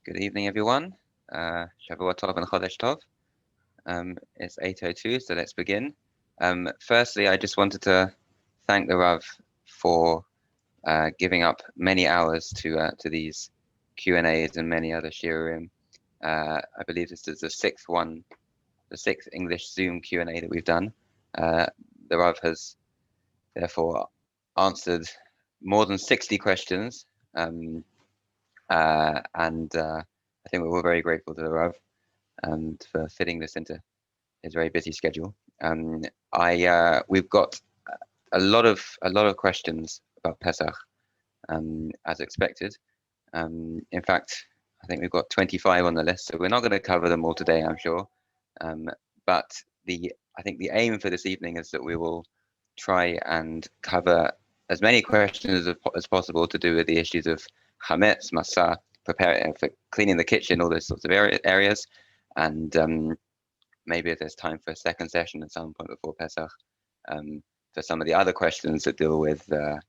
Good evening, everyone. Shavua Tov and Chodesh Tov. It's 8:02, so let's begin. Firstly, I just wanted to thank the Rav for giving up many hours to these Q&As and many other shiurim. I believe this is the sixth English Zoom Q&A that we've done. The Rav has therefore answered more than 60 questions. I think we're all very grateful to the Rav and for fitting this into his very busy schedule. We've got a lot of questions about Pesach, as expected. In fact, I think we've got 25 on the list, so we're not going to cover them all today, I'm sure. But I think the aim for this evening is that we will try and cover as many questions as possible to do with the issues of hametz, masa, preparing for cleaning the kitchen, all those sorts of areas, and maybe if there's time for a second session at some point before Pesach, for some of the other questions that deal with Leil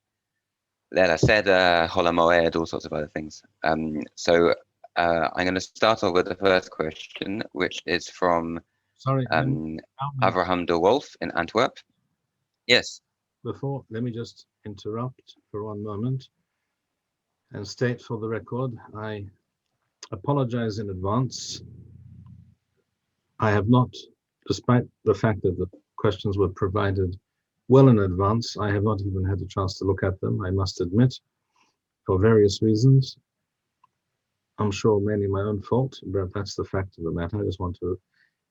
HaSeder, Chol HaMoed, all sorts of other things. So I'm going to start off with the first question, which is from Avraham de Wolf in Antwerp. Yes. Let me just interrupt for one moment and state for the record, I apologize in advance. I have not, despite the fact that the questions were provided well in advance, I have not even had a chance to look at them, I must admit, for various reasons. I'm sure mainly my own fault, but that's the fact of the matter. I just want to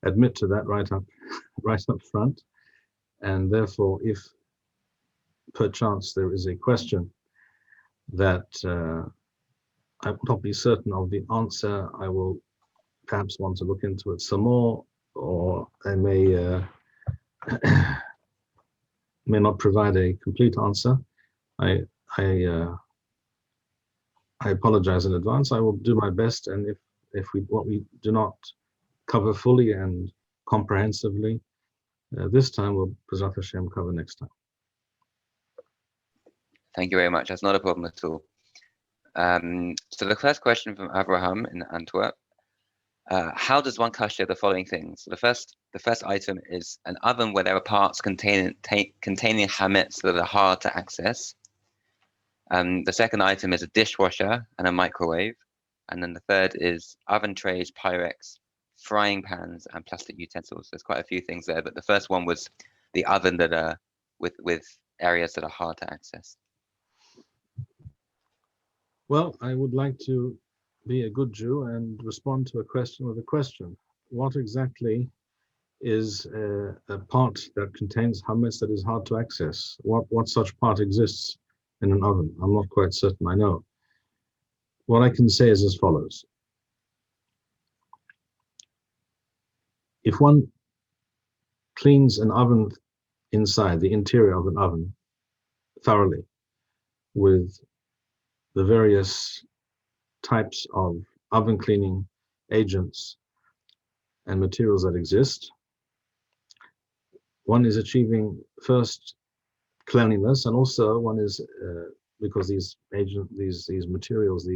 admit to that right up front. And therefore, if perchance there is a question that I will not be certain of the answer, I will perhaps want to look into it some more, or I may not provide a complete answer. I apologize in advance. I will do my best, and if what we do not cover fully and comprehensively this time, we'll B'ezrat Hashem cover next time. Thank you very much. That's not a problem at all. So the first question from Abraham in Antwerp: how does one kasher the following things? So the first item is an oven where there are parts containing hametz that are hard to access. The second item is a dishwasher and a microwave, and then the third is oven trays, pyrex, frying pans, and plastic utensils. There's quite a few things there, but the first one was the oven that are with areas that are hard to access. Well, I would like to be a good Jew and respond to a question with a question. What exactly is a part that contains hametz that is hard to access? What such part exists in an oven? I'm not quite certain I know. What I can say is as follows. If one cleans an oven inside, the interior of an oven, thoroughly with the various types of oven cleaning agents and materials that exist, one is achieving first cleanliness, and also one is because these materials,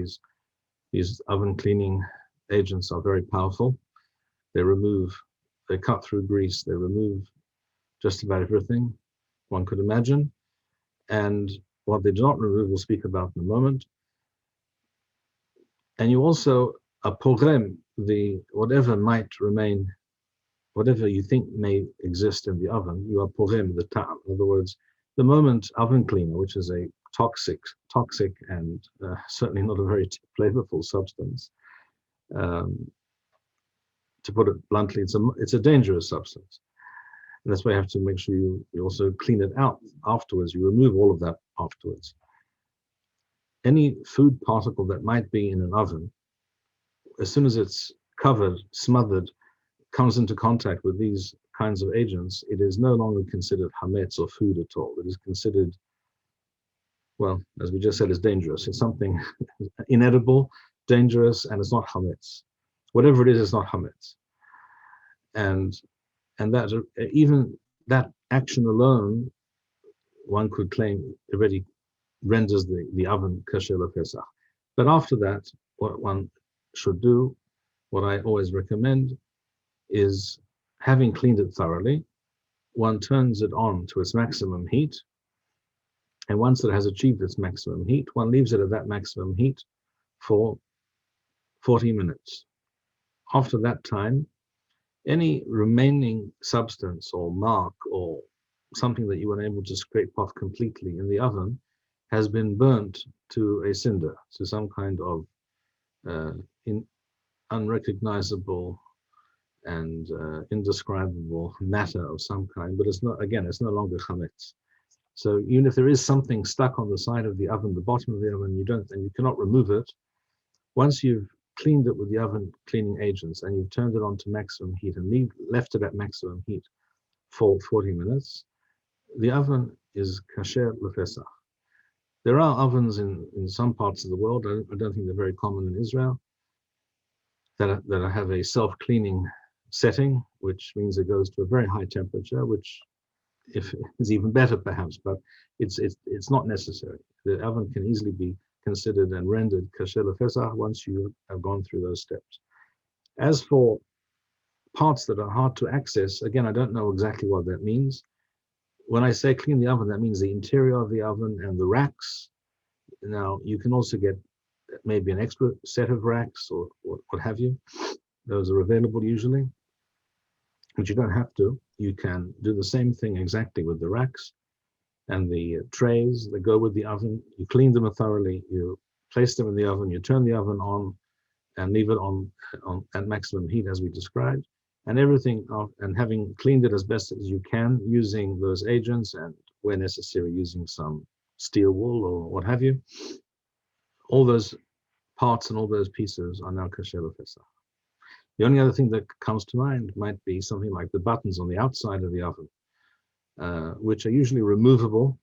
these oven cleaning agents are very powerful. They cut through grease, they remove just about everything one could imagine, and what they do not remove we'll speak about in a moment. And you also pogrom whatever might remain, whatever you think may exist in the oven, you are pogrom the ta'am. In other words, the moment oven cleaner, which is a toxic and certainly not a very flavorful substance, to put it bluntly, it's a dangerous substance. And that's why you have to make sure you also clean it out afterwards. You remove all of that afterwards. Any food particle that might be in an oven, as soon as it's covered, smothered, comes into contact with these kinds of agents, it is no longer considered hametz or food at all. It is considered, well, as we just said, is dangerous. It's something inedible, dangerous, and it's not hametz. Whatever it is, it's not hametz. And that even that action alone, one could claim already renders the oven kasher Pesach. But after that, what one should do, what I always recommend, is having cleaned it thoroughly, one turns it on to its maximum heat, and once it has achieved its maximum heat, one leaves it at that maximum heat for 40 minutes. After that time, any remaining substance or mark or something that you were able to scrape off completely in the oven has been burnt to a cinder, to some kind of unrecognizable and indescribable matter of some kind, but it's not, again, it's no longer hametz. So even if there is something stuck on the side of the oven, the bottom of the oven, you cannot remove it. Once you've cleaned it with the oven cleaning agents and you've turned it on to maximum heat and left it at maximum heat for 40 minutes, the oven is kasher l'Pesach. There are ovens in some parts of the world, I don't think they're very common in Israel, that have a self-cleaning setting, which means it goes to a very high temperature, which if is even better perhaps, but it's not necessary. The oven can easily be considered and rendered kasher l'Pesach once you have gone through those steps. As for parts that are hard to access, again, I don't know exactly what that means. When I say clean the oven, that means the interior of the oven and the racks. Now, you can also get maybe an extra set of racks or what have you. Those are available usually, but you don't have to. You can do the same thing exactly with the racks and the trays that go with the oven. You clean them thoroughly, you place them in the oven, you turn the oven on and leave it on at maximum heat as we described, and everything, and having cleaned it as best as you can using those agents and where necessary using some steel wool or what have you, all those parts and all those pieces are now kasher l'Pesach. The only other thing that comes to mind might be something like the buttons on the outside of the oven, which are usually removable,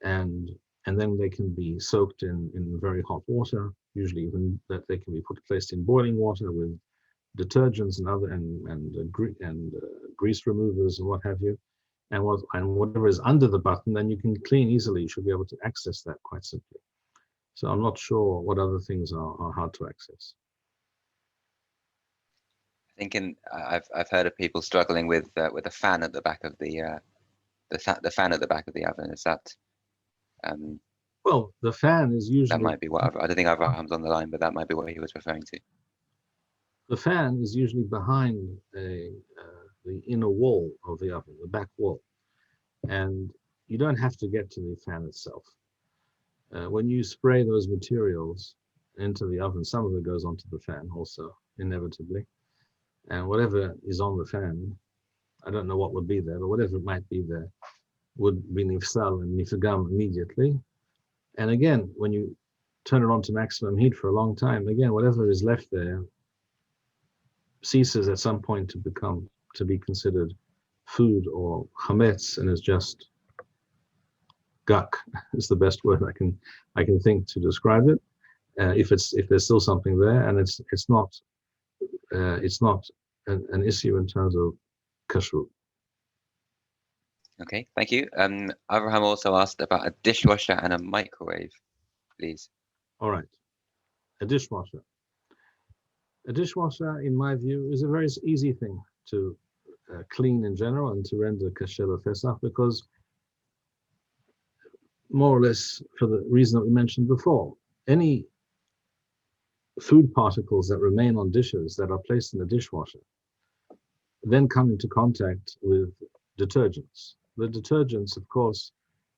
and then they can be soaked in very hot water. Usually, even that they can be placed in boiling water with detergents and other grease removers and what have you. And whatever is under the button, then you can clean easily. You should be able to access that quite simply. So I'm not sure what other things are hard to access. I've heard of people struggling with a fan at the back of the fan at the back of the oven. Is that well, the fan is usually, that might be what I don't think Abraham's on the line, but that might be what he was referring to. The fan is usually behind the inner wall of the oven, the back wall, and you don't have to get to the fan itself. When you spray those materials into the oven, some of it goes onto the fan also, inevitably. And whatever is on the fan, I don't know what would be there, but whatever it might be there would be nifsal and nifgam immediately. And again, when you turn it on to maximum heat for a long time, again, whatever is left there ceases at some point to be considered food or hametz, and is just guk is the best word I can think to describe it. If there's still something there, and it's not an issue in terms of kashrut. Okay, thank you. Abraham also asked about a dishwasher and a microwave, please. All right, a dishwasher. A dishwasher, in my view, is a very easy thing to clean in general and to render kasher l'Pesach, because more or less for the reason that we mentioned before, any food particles that remain on dishes that are placed in the dishwasher then come into contact with detergents. The detergents, of course,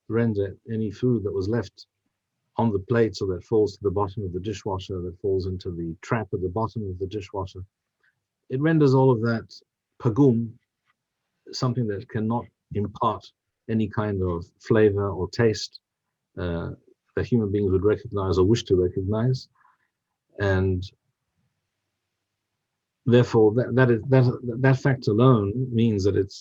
render any food that was left on the plate, so that falls to the bottom of the dishwasher, that falls into the trap at the bottom of the dishwasher. It renders all of that pagum, something that cannot impart any kind of flavor or taste that human beings would recognize or wish to recognize. And therefore, that fact alone means that it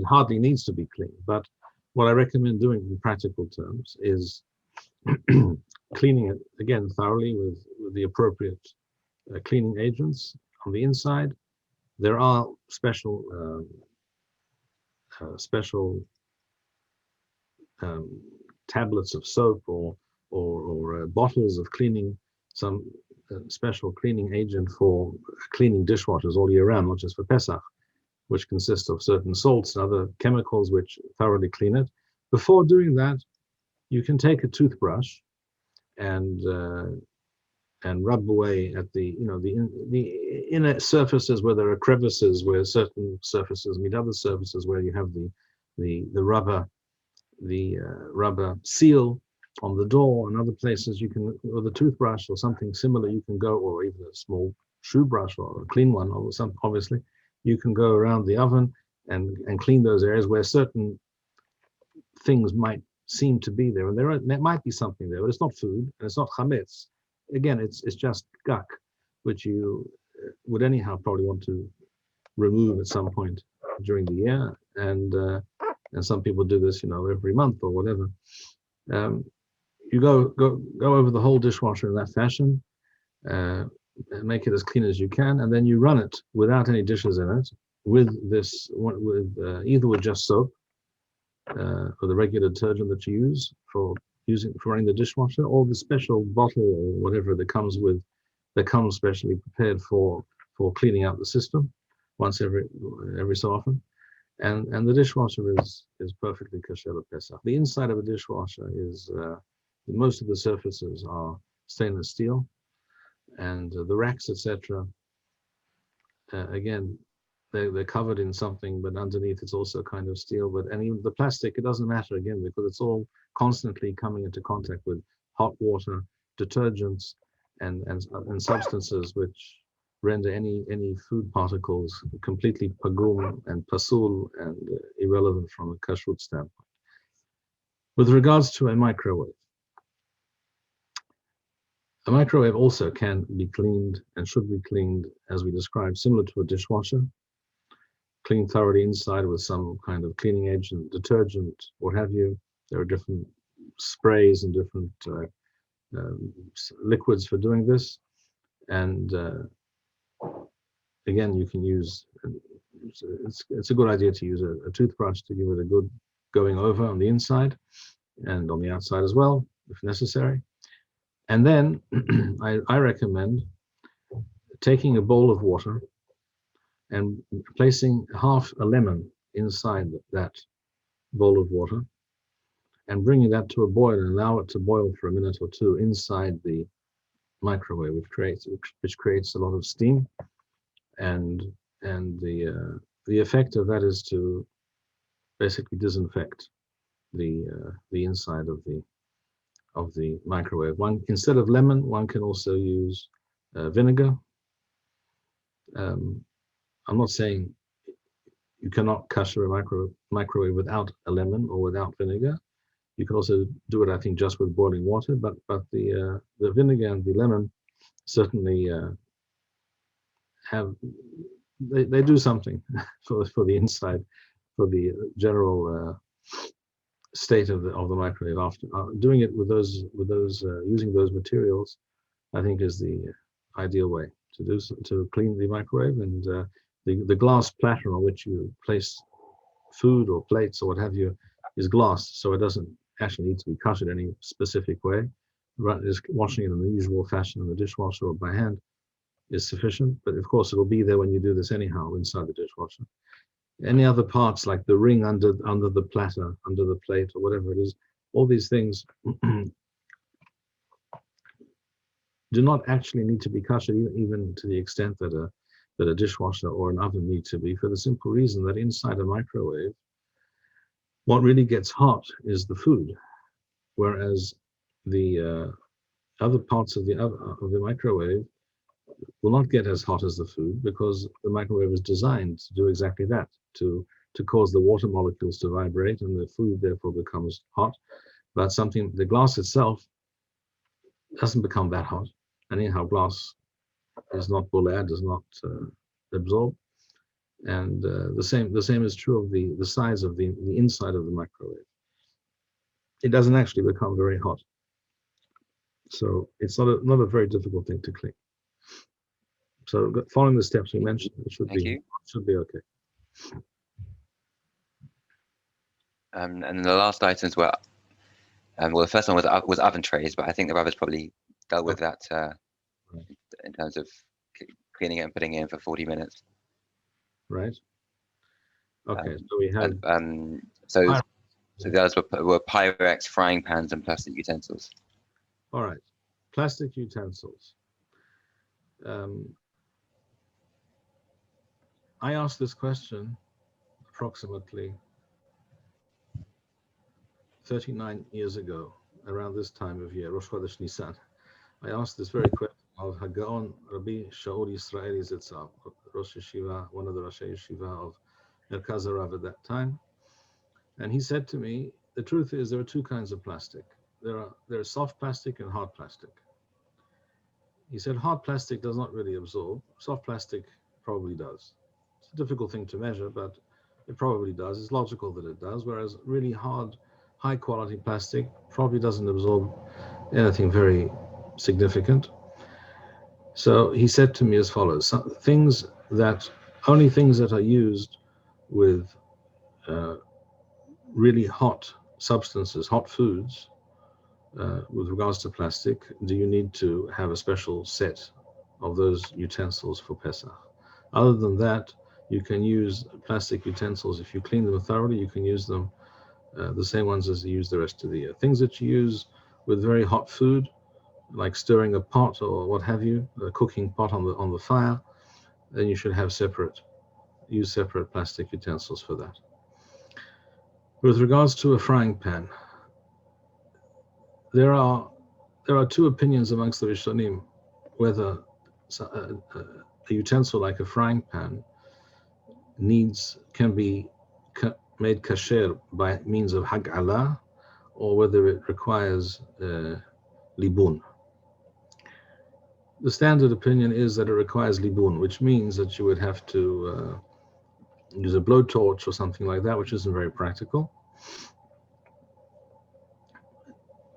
hardly needs to be cleaned. But what I recommend doing in practical terms is cleaning it again thoroughly with the appropriate cleaning agents on the inside. There are special tablets of soap or bottles of cleaning, some special cleaning agent for cleaning dishwashers all year round, not just for Pesach, which consists of certain salts and other chemicals which thoroughly clean it. Before doing that, you can take a toothbrush and rub away at the inner surfaces where there are crevices, where certain surfaces meet other surfaces, where you have the rubber seal on the door, and other places you can, with a toothbrush or something similar, you can go, or even a small shoe brush or a clean one, or some, obviously, you can go around the oven and clean those areas where certain things might seem to be there, and there might be something there, but it's not food and it's not hametz. Again, it's just gunk, which you would anyhow probably want to remove at some point during the year, and some people do this, every month or whatever. You go over the whole dishwasher in that fashion, make it as clean as you can, and then you run it without any dishes in it, either with just soap or the regular detergent that you use for running the dishwasher, or the special bottle or whatever that comes specially prepared for cleaning out the system once every so often. And the dishwasher is perfectly kasher at Pesach. The inside of a dishwasher is most of the surfaces are stainless steel, and the racks, etc. Again, they're covered in something, but underneath it's also kind of steel. And even the plastic, it doesn't matter, again, because it's all constantly coming into contact with hot water, detergents, and substances which render any food particles completely pagum and pasul and irrelevant from a kashrut standpoint. With regards to a microwave also can be cleaned and should be cleaned, as we described, similar to a dishwasher. Cleaned thoroughly inside with some kind of cleaning agent, detergent, what have you. There are different sprays and different liquids for doing this. And again, you can use, it's a good idea to use a toothbrush to give it a good going over on the inside and on the outside as well, if necessary. And then I recommend taking a bowl of water and placing half a lemon inside that bowl of water and bringing that to a boil and allow it to boil for a minute or two inside the microwave, which creates a lot of steam, and the effect of that is to basically disinfect the inside of the microwave. Instead of lemon, one can also use vinegar. I'm not saying you cannot kasher a microwave without a lemon or without vinegar. You can also do it, I think, just with boiling water. But the vinegar and the lemon certainly they do something for the inside, for the general state of the microwave. After doing it with those using those materials, I think is the ideal way to clean the microwave. And the glass platter on which you place food or plates or what have you is glass, so it doesn't actually need to be cut in any specific way. Just washing it in the usual fashion in the dishwasher or by hand is sufficient. But of course, it'll be there when you do this anyhow inside the dishwasher. Any other parts like the ring under the platter, under the plate, or whatever it is, all these things do not actually need to be kasher, even to the extent that a dishwasher or an oven need to be, for the simple reason that inside a microwave, what really gets hot is the food, whereas the other parts of the microwave will not get as hot as the food, because the microwave is designed to do exactly that, to cause the water molecules to vibrate, and the food therefore becomes hot. But the glass itself doesn't become that hot. Anyhow, glass is not bulad, does not absorb. And the same is true of the size of the inside of the microwave. It doesn't actually become very hot. So it's not a very difficult thing to clean. So following the steps we mentioned, it should be okay. And the last items were, well, the first one was oven trays, but I think the Rabbi's probably dealt with that in terms of cleaning it and putting it in for 40 minutes. Right. Okay, so we have so the others were pyrex, frying pans, and plastic utensils. all right, plastic utensils. I asked this question approximately 39 years ago, around this time of year, Rosh Chodesh Nisan. I asked this very question of Hagaon Rabbi Shaul Yisraeli Zitzal, Rosh Yeshiva, one of the Rosh Yeshiva of Merkaz Harav at that time. And he said to me, the truth is there are two kinds of plastic. There is soft plastic and hard plastic. He said hard plastic does not really absorb. Soft plastic probably does. It's a difficult thing to measure, but it probably does. It's logical that it does, whereas really hard, high quality plastic probably doesn't absorb anything very significant. So he said to me as follows: only things that are used with really hot substances, hot foods, with regards to plastic, do you need to have a special set of those utensils for Pesach. Other than that, you can use plastic utensils. If you clean them thoroughly, you can use them the same ones as you use the rest of the year. Things that you use with very hot food, like stirring a pot or what have you, a cooking pot on the fire, then you should have use separate plastic utensils for that. With regards to a frying pan, there are two opinions amongst the Rishonim whether a utensil like a frying pan can be made kasher by means of hag'ala, or whether it requires libun. The standard opinion is that it requires libun, which means that you would have to use a blowtorch or something like that, which isn't very practical.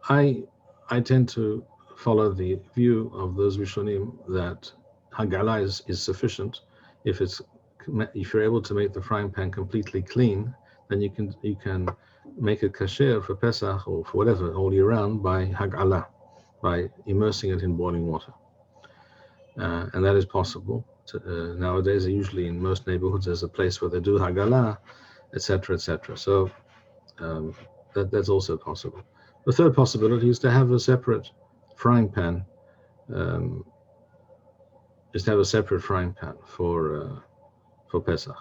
I tend to follow the view of those Rishonim that hag'ala is sufficient. If you're able to make the frying pan completely clean, then you can make it kasher for Pesach or for whatever all year round by hag'ala, by immersing it in boiling water. And that is possible. Nowadays, usually in most neighborhoods, there's a place where they do hag'ala, etc., etc. So that's also possible. The third possibility is to have a separate frying pan. For Pesach,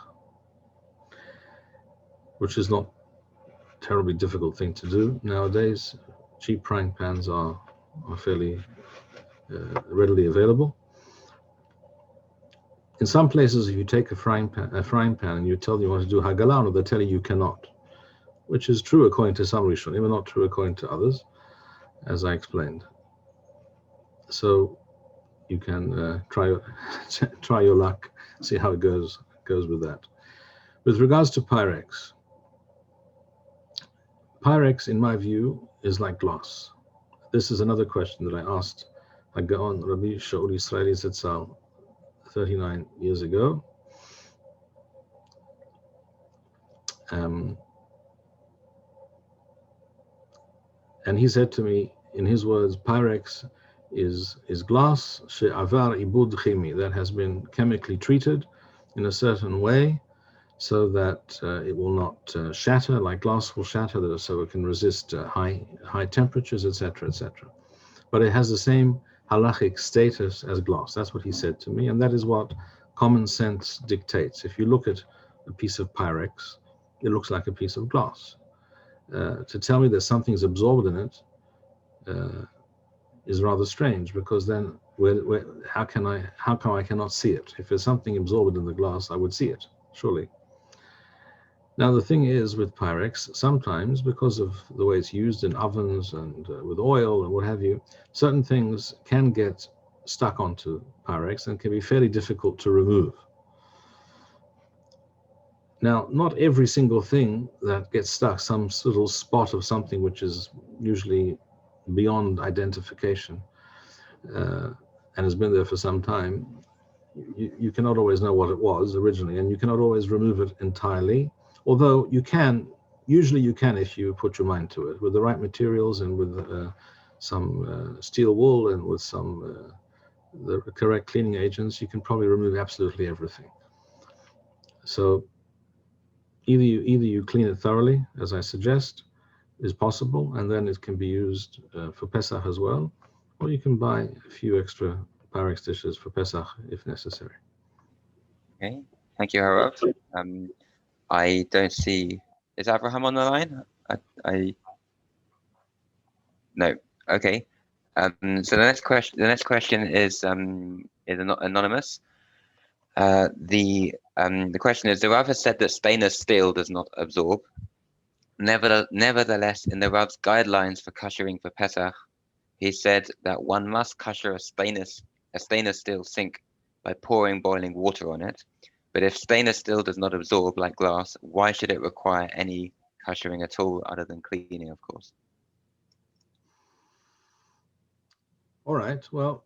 which is not a terribly difficult thing to do nowadays. Cheap frying pans are fairly readily available. In some places, if you take a frying pan and you tell them you want to do hagala, they tell you cannot, which is true according to some Rishonim, but not true according to others, as I explained. So you can try your luck, see how it goes with that. With regards to pyrex, in my view, is like glass. This is another question that I asked Hagaon Rabbi Shaul Yisraeli Zitzal 39 years ago. And he said to me, in his words, pyrex is glass she'avar ibud chimi, that has been chemically treated in a certain way so that it will not shatter like glass will shatter, so it can resist high temperatures, etc., etc. But it has the same halachic status as glass. That's what he said to me, and that is what common sense dictates. If you look at a piece of pyrex, it looks like a piece of glass. To tell me that something's absorbed in it is rather strange, because then how come I cannot see it? If there's something absorbed in the glass, I would see it, surely. Now the thing is with pyrex, sometimes because of the way it's used in ovens and with oil and what have you, certain things can get stuck onto pyrex and can be fairly difficult to remove. Now, not every single thing that gets stuck, some little spot of something which is usually beyond identification and has been there for some time, you cannot always know what it was originally, and you cannot always remove it entirely, although usually you can if you put your mind to it, with the right materials and with some steel wool and with some the correct cleaning agents, you can probably remove absolutely everything. So either you clean it thoroughly, as I suggest, is possible, and then it can be used for Pesach as well, or you can buy a few extra pyrex dishes for Pesach if necessary. Okay, thank you, Harav. I don't see. Is Abraham on the line? No. Okay. So the next question is anonymous. The question is: the Rav has said that stainless steel does not absorb. Nevertheless, in the Rav's guidelines for kashering for Pesach, he said that one must kasher a stainless steel sink by pouring boiling water on it. But if stainless steel does not absorb like glass, why should it require any kashering at all, other than cleaning, of course? All right. Well,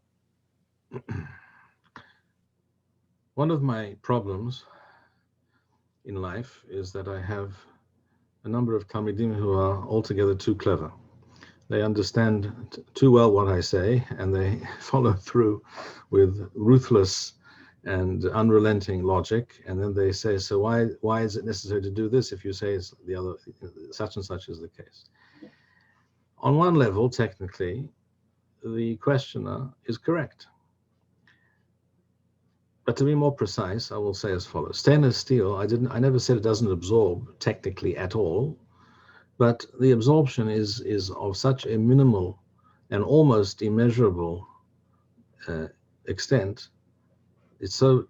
one of my problems in life is that I have a number of Talmidim who are altogether too clever. They understand too well what I say, and they follow through with ruthless and unrelenting logic. And then they say, so why is it necessary to do this if you say it's the other, such and such is the case? On one level, technically, the questioner is correct. But to be more precise, I will say as follows. Stainless steel, I never said it doesn't absorb technically at all, but the absorption is of such a minimal and almost immeasurable extent. It's so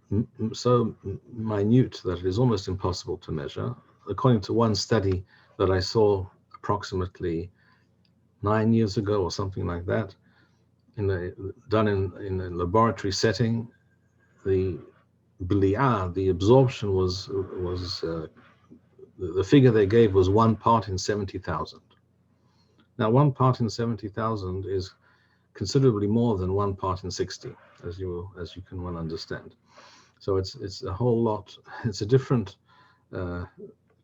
minute that it is almost impossible to measure. According to one study that I saw approximately 9 years ago or something like that, done in a laboratory setting, the absorption was the figure they gave was 1 part in 70,000. Now, 1 part in 70,000 is considerably more than 1 part in 60, as you can well understand. So it's a whole lot. It's a different,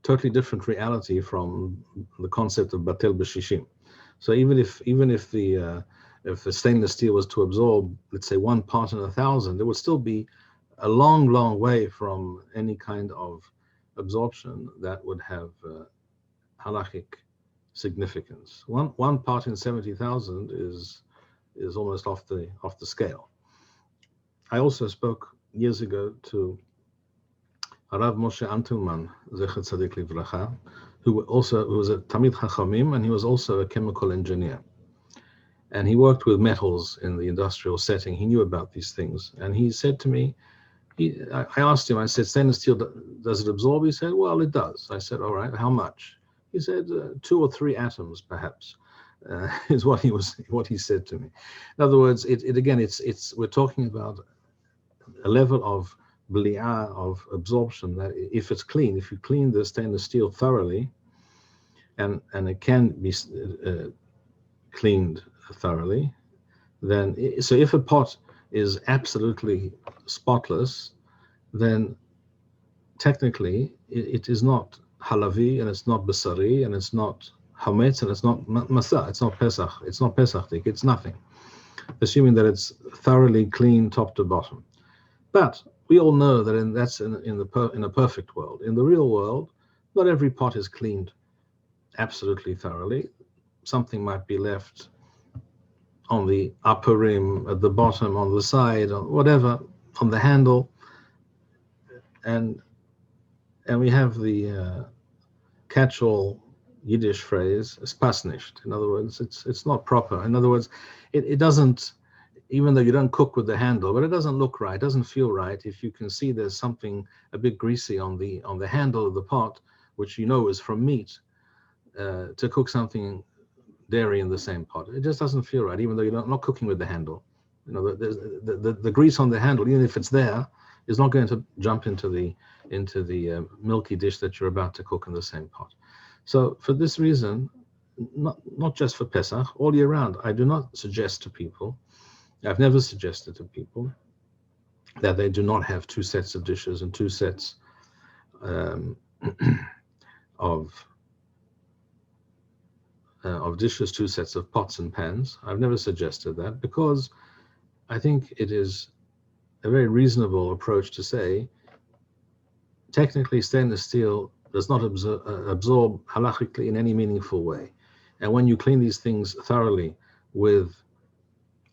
totally different reality from the concept of batel b'shishim. So even if the stainless steel was to absorb, let's say, 1 part in 1,000, it would still be a long, long way from any kind of absorption that would have halachic significance. One part in 70,000 is almost off the scale. I also spoke years ago to Rav Moshe Antelman, Zecher Tzadik Livracha, who was a Talmid Chachamim, and he was also a chemical engineer. And he worked with metals in the industrial setting. He knew about these things. And he said to me, I asked him, I said, stainless steel, does it absorb? He said, well, it does. I said, all right, how much? He said, 2 or 3 atoms, perhaps, is what he said to me. In other words, we're talking about a level of bli'ah, of absorption, that if you clean the stainless steel thoroughly, and it can be cleaned thoroughly, then, so if a pot is absolutely spotless, then technically it is not halavi, and it's not basari, and it's not hametz, and it's not masa, it's not Pesach, it's nothing, assuming that it's thoroughly clean top to bottom. But we all know that that's in a perfect world. In the real world, not every pot is cleaned absolutely thoroughly. Something might be left on the upper rim, at the bottom, on the side, on whatever, on the handle, and we have the catch-all Yiddish phrase, "es passt nicht." In other words, it's not proper. In other words, it doesn't, even though you don't cook with the handle, but it doesn't look right, doesn't feel right if you can see there's something a bit greasy on the handle of the pot, which you know is from meat, to cook something dairy in the same pot. It just doesn't feel right, even though you're not cooking with the handle. You know, the grease on the handle, even if it's there, is not going to jump into the milky dish that you're about to cook in the same pot. So for this reason, not just for Pesach, all year round, I do not suggest to people, I've never suggested to people that they do not have 2 sets of dishes and 2 sets of dishes, 2 sets of pots and pans. I've never suggested that, because I think it is a very reasonable approach to say, technically stainless steel does not absorb halachically in any meaningful way. And when you clean these things thoroughly with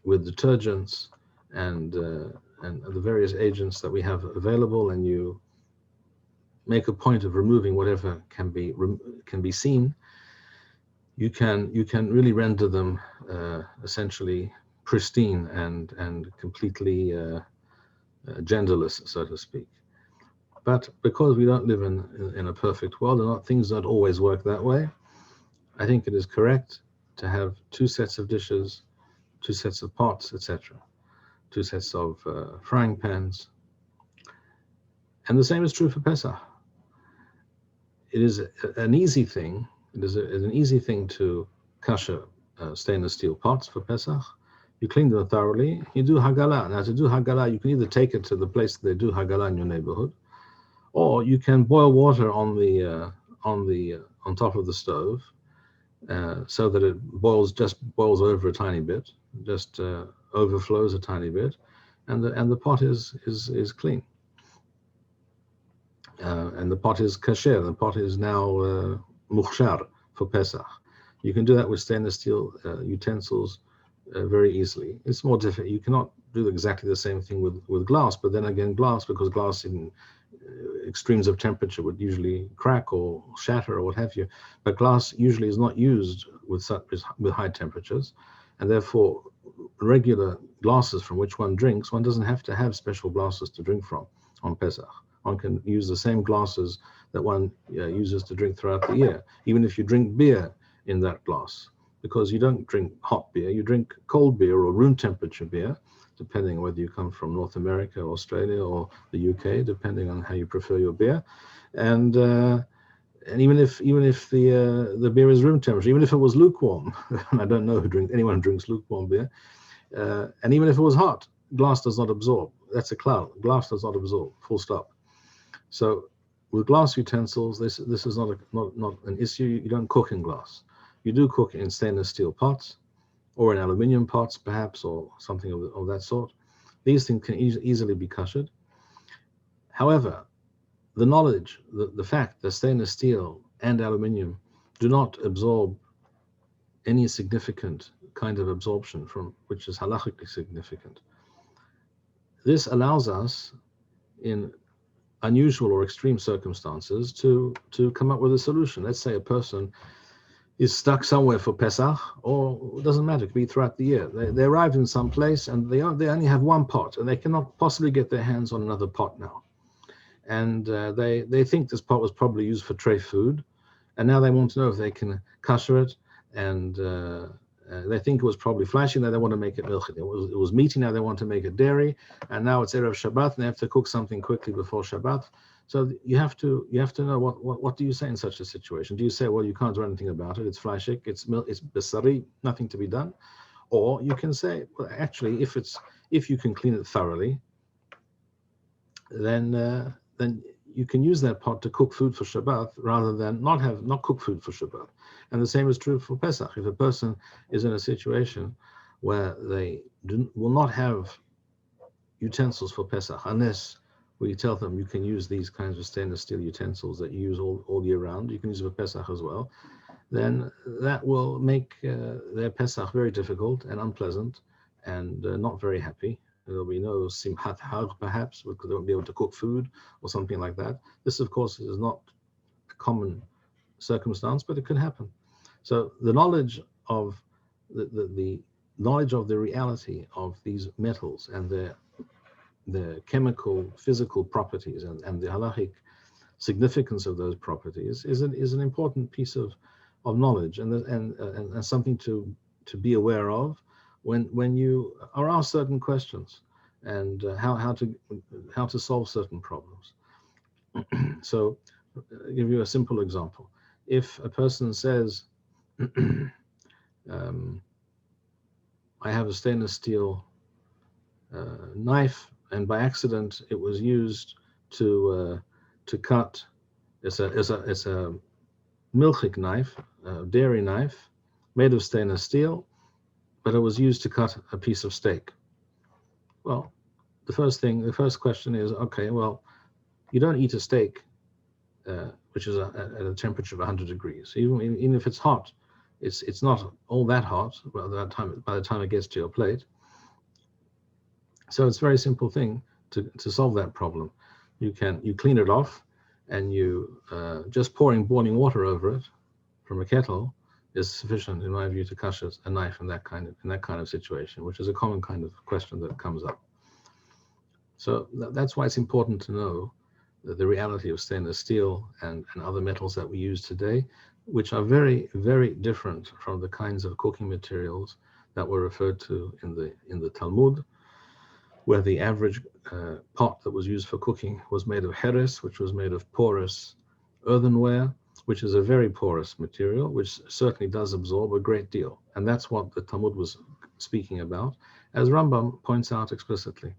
detergents and the various agents that we have available, and you make a point of removing whatever can be seen, you can really render them essentially pristine and completely genderless, so to speak. But because we don't live in a perfect world, and things don't always work that way, I think it is correct to have two sets of dishes, two sets of pots, etc., two sets of frying pans. And the same is true for Pesach. It is an easy thing. It is an easy thing to kasher stainless steel pots for Pesach. You clean them thoroughly. You do hagala. Now, to do hagala, you can either take it to the place that they do hagala in your neighborhood, or you can boil water on top of the stove, so that it boils over a tiny bit, just overflows a tiny bit, and the pot is clean. And the pot is kasher. The pot is now muhshar for Pesach. You can do that with stainless steel utensils very easily. It's more difficult. You cannot do exactly the same thing with glass, but then again, because glass in extremes of temperature would usually crack or shatter or what have you. But glass usually is not used with high temperatures, and therefore regular glasses from which one drinks, one doesn't have to have special glasses to drink from on Pesach. One can use the same glasses that one uses to drink throughout the year, even if you drink beer in that glass, because you don't drink hot beer, you drink cold beer or room temperature beer, depending on whether you come from North America, Australia, or the UK, depending on how you prefer your beer. And even if the beer is room temperature, even if it was lukewarm, and I don't know anyone who drinks lukewarm beer, and even if it was hot, glass does not absorb. That's a cloud. Glass does not absorb. Full stop. So with glass utensils, this is not an issue. You don't cook in glass. You do cook in stainless steel pots, or in aluminium pots, perhaps, or something of that sort. These things can easily be kashered. However, the knowledge, the fact that stainless steel and aluminium do not absorb any significant kind of absorption from which is halachically significant, this allows us, in unusual or extreme circumstances, to come up with a solution. Let's say a person is stuck somewhere for Pesach, or it doesn't matter, it could be throughout the year. They arrived in some place and they only have one pot, and they cannot possibly get their hands on another pot now. And they think this pot was probably used for tray food, and now they want to know if they can kasher it, and they think it was probably flashing, now they want to make it milchid. It was meaty, now they want to make it dairy, and now it's Erev Shabbat, and they have to cook something quickly before Shabbat. So you have to know what do you say in such a situation? Do you say, well, you can't do anything about it, it's flashik, it's besari, nothing to be done? Or you can say, well, actually, if you can clean it thoroughly, then you can use that pot to cook food for Shabbat rather than not cook food for Shabbat. And the same is true for Pesach. If a person is in a situation where they will not have utensils for Pesach, unless we tell them you can use these kinds of stainless steel utensils that you use all year round, you can use it for Pesach as well, then that will make their Pesach very difficult and unpleasant and not very happy. There'll be no simchat hag, perhaps, because they won't be able to cook food or something like that. This, of course, is not a common circumstance, but it can happen. So the knowledge of the knowledge of the reality of these metals and the chemical, physical properties and the halachic significance of those properties is an important piece of knowledge and something to be aware of when you are asked certain questions and how to solve certain problems. So I'll give you a simple example. If a person says, I have a stainless steel knife, and by accident it was used to cut. It's a milchik knife, a dairy knife, made of stainless steel, but it was used to cut a piece of steak. Well, the first question is, okay, well, you don't eat a steak which is at a temperature of 100 degrees. Even if it's hot, it's not all that hot by the time it gets to your plate. So it's a very simple thing to solve that problem. You clean it off, and you just pouring boiling water over it from a kettle is sufficient, in my view, to kasher a knife in that kind of situation, which is a common kind of question that comes up. So that's why it's important to know the reality of stainless steel and other metals that we use today, which are very, very different from the kinds of cooking materials that were referred to in the Talmud, where the average pot that was used for cooking was made of heres, which was made of porous earthenware, which is a very porous material, which certainly does absorb a great deal. And that's what the Talmud was speaking about, as Rambam points out explicitly.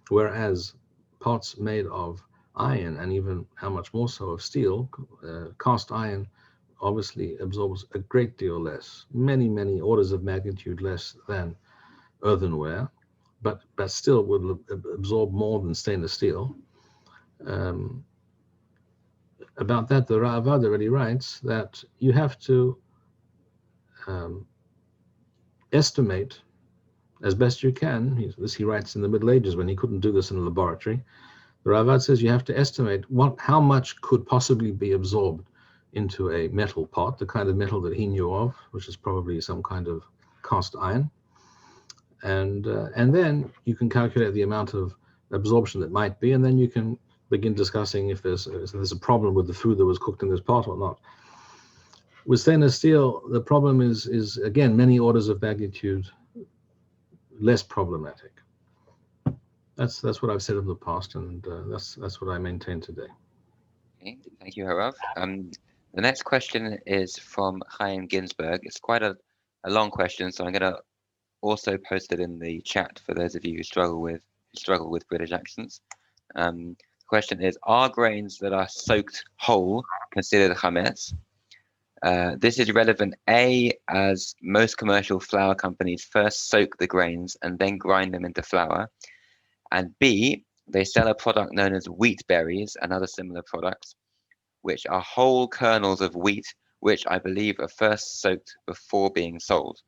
Whereas pots made of iron, and even how much more so of steel, cast iron obviously absorbs a great deal less, many, many orders of magnitude less than earthenware, but still would absorb more than stainless steel. About that, the Ra'avad already writes that you have to estimate as best you can. He writes in the Middle Ages when he couldn't do this in a laboratory. The Ra'avad says you have to estimate how much could possibly be absorbed into a metal pot, the kind of metal that he knew of, which is probably some kind of cast iron. And then you can calculate the amount of absorption that might be, and then you can begin discussing if there's a problem with the food that was cooked in this pot or not. With stainless steel, the problem is again many orders of magnitude less problematic. That's what I've said in the past, and that's what I maintain today. Okay, thank you, Harav. The next question is from Chaim Ginsberg. It's quite a long question, so I'm going to also post it in the chat for those of you who struggle with British accents. The question is: are grains that are soaked whole considered hametz? This is relevant A, as most commercial flour companies first soak the grains and then grind them into flour, and B, they sell a product known as wheat berries and other similar products, which are whole kernels of wheat, which I believe are first soaked before being sold.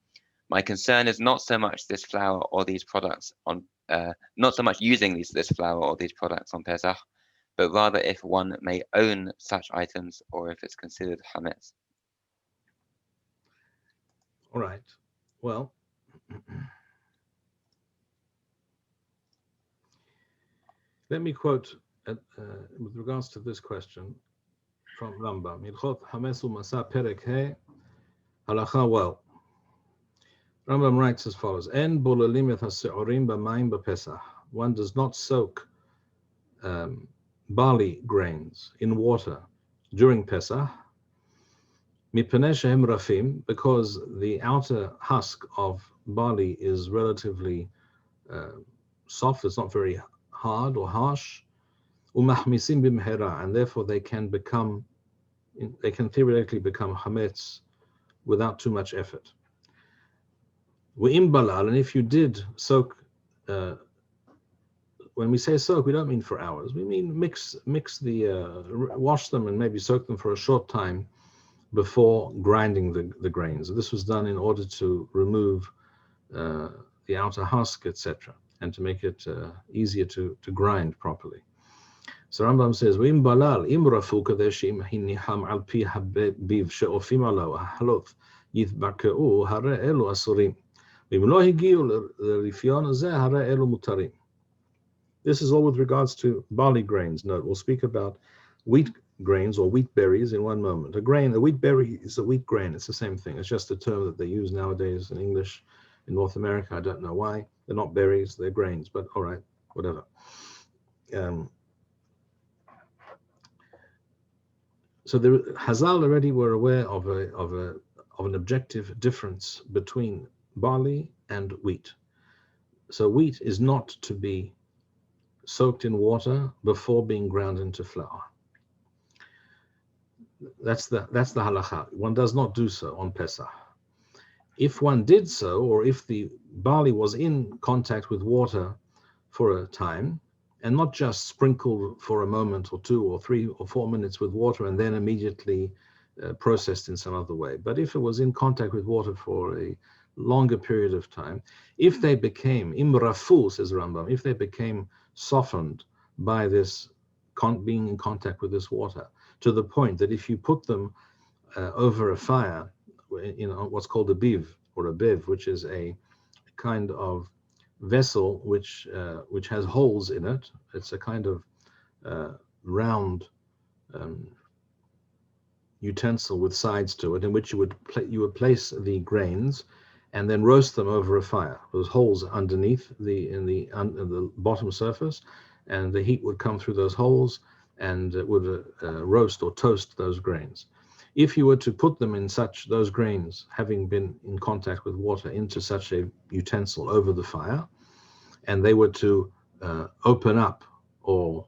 My concern is not so much this flour or these products on, not so much using this flour or these products on Pesach, but rather if one may own such items or if it's considered hametz. All right. Well, let me quote with regards to this question from Rambam. Hilchot Hametz u'Masah Perek He Halacha Well. Rambam writes as follows: En bolalim et haseorim b'mayim b'Pesach. One does not soak barley grains in water during Pesach, mipnei shehem rafim, because the outer husk of barley is relatively soft. It's not very hard or harsh. Umahmisim b'mehera, and therefore they can theoretically become hametz without too much effort. We'im balal, and if you did soak, when we say soak, we don't mean for hours. We mean mix wash them and maybe soak them for a short time before grinding the grains. This was done in order to remove the outer husk, etc., and to make it easier to grind properly. So Rambam says, "We'im balal imrafu kadeshim hiniham al pi habiv sheofim alo halot yithbakeu hare elu asurim." This is all with regards to barley grains. Note, we'll speak about wheat grains or wheat berries in one moment. A wheat berry is a wheat grain. It's the same thing. It's just a term that they use nowadays in English. In North America, I don't know why. They're not berries, they're grains, but all right, whatever. So the Hazal already were aware of an objective difference between barley and wheat. So wheat is not to be soaked in water before being ground into flour. That's the halacha. One does not do so on Pesach. If one did so, or if the barley was in contact with water for a time, and not just sprinkled for a moment or 2 or 3 or 4 minutes with water and then immediately processed in some other way. But if it was in contact with water for a longer period of time, if they became imrafu, says Rambam, if they became softened by this being in contact with this water, to the point that if you put them over a fire, what's called a biv or a bev, which is a kind of vessel which has holes in it. It's a kind of round utensil with sides to it, in which you would place the grains and then roast them over a fire. There's holes underneath in the bottom surface, and the heat would come through those holes and it would roast or toast those grains. If you were to put them in those grains, having been in contact with water, into such a utensil over the fire, and they were to open up or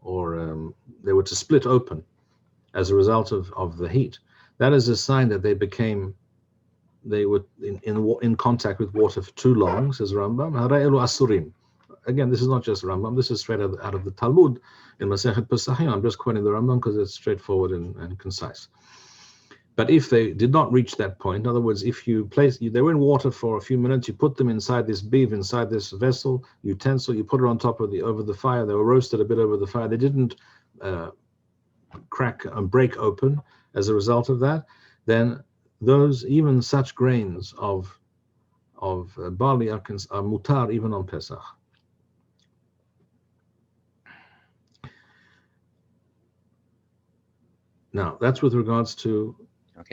they were to split open as a result of the heat, that is a sign that they were in contact with water for too long, says Rambam. Hara'elu asurim. Again, this is not just Rambam, this is straight out of the Talmud in Masechet Pesachim. I'm just quoting the Rambam because it's straightforward and concise. But if they did not reach that point, in other words, if they were in water for a few minutes, you put them inside this beef, inside this vessel, utensil, you put it on top of over the fire, they were roasted a bit over the fire, they didn't crack and break open as a result of that, then even such grains of barley are mutar even on Pesach. Now, that's with regards to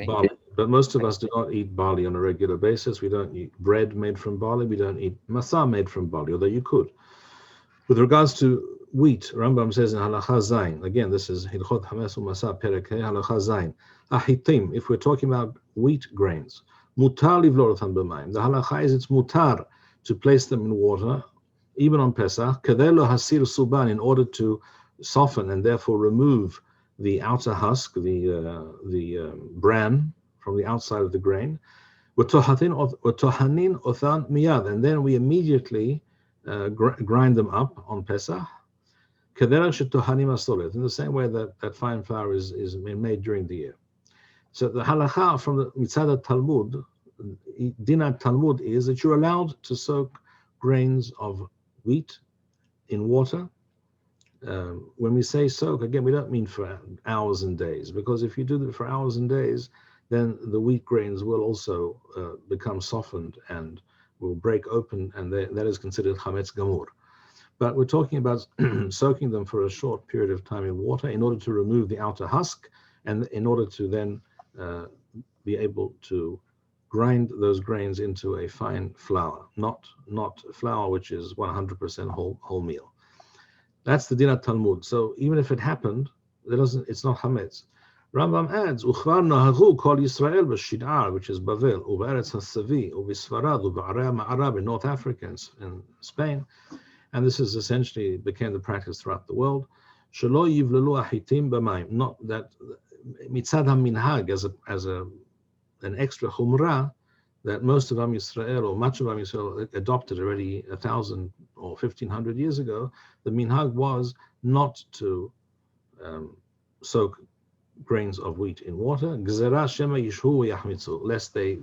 barley. But most of us do not eat barley on a regular basis. We don't eat bread made from barley. We don't eat masa made from barley, although you could. With regards to wheat, Rambam says in Halacha Zayin, again, this is Hilchot Hametz Masa Perek He, Halacha Zayin, Ahitim, if we're talking about wheat grains, mutar livlor otam b'mayim. The halacha is it's mutar to place them in water, even on Pesach, kedei lo hasir suban, in order to soften and therefore remove the outer husk, the bran from the outside of the grain. Tohanin othan miyad, and then we immediately grind them up on Pesach. In the same way that fine flour is made during the year. So the halacha from the Mitzad Talmud, Dinat Talmud, is that you're allowed to soak grains of wheat in water. When we say soak, again, we don't mean for hours and days, because if you do that for hours and days, then the wheat grains will also become softened and will break open, and that is considered hametz gamur. But we're talking about soaking them for a short period of time in water in order to remove the outer husk, and in order to then be able to grind those grains into a fine flour, not flour which is 100% wholemeal. That's the Dinat Talmud. So even if it happened, it's not hametz. Rambam adds, "Uchvar naharu kol Yisrael b'shid'ar," which is Bavel, u'be'eretz hasavi, u'b'sfarad, u'b'arei ma'arab, in North Africa and Spain, and this is essentially became the practice throughout the world. Shelo yivlelu ahitim b'mayim, not that mitzad haminhag as an extra chumrah that most of Am Yisrael, or much of Am Yisrael, adopted already 1,000 or 1,500 years ago. The minhag was not to soak grains of wheat in water, gzera shema yishhu yahmitzu, lest they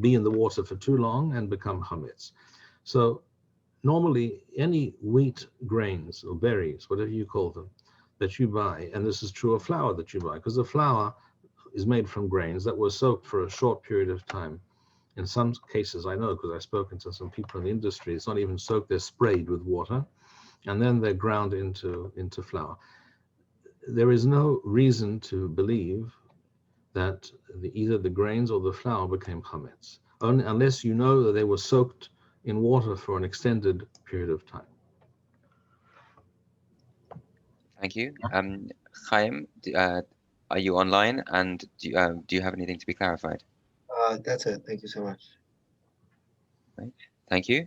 be in the water for too long and become hametz. So normally any wheat grains or berries, whatever you call them, that you buy, and this is true of flour that you buy, because the flour is made from grains that were soaked for a short period of time. In some cases, I know because I've spoken to some people in the industry, it's not even soaked, they're sprayed with water, and then they're ground into flour. There is no reason to believe that either the grains or the flour became hametz, unless you know that they were soaked in water for an extended period of time. Thank you. Chaim, are you online, and do you have anything to be clarified? That's it. Thank you so much. Right. Thank you.